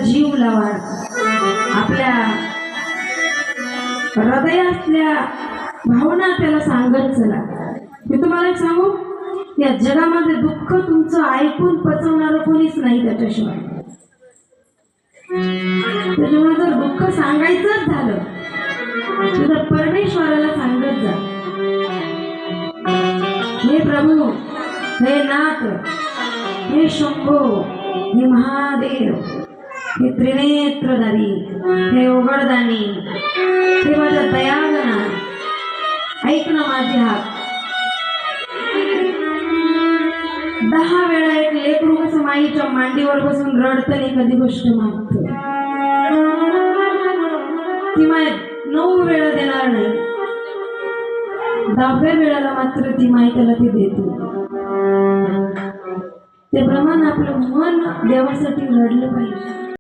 जीव लावा, आपल्या हृदयातल्या भावना त्याला सांगत चला। मी तुम्हाला एक सांगू, या जगामध्ये दुःख तुमचं ऐकून पचवणार कोणीच नाही त्याच्याशिवाय। त्याच्यामुळे जर दुःख सांगायचंच झालं तर परमेश्वराला सांगत जा, हे प्रभू, हे नाथ, हे शंभो, हे महादेव, हे त्रिनेत्रधारी, हे उघडदानी, हे माझ्या दयागणा, ऐक ना माझे हात। 10 वेळा एक लेकरू कसं माईच्या मांडीवर बसून रडतं आणि कधी गोष्ट मागतं, ती माय 9 वेळा देणार नाही, 10व्या वेळेला मात्र ती माय त्याला ती देते। ते प्रमाण आपलं मन देवासाठी रडलं पाहिजे।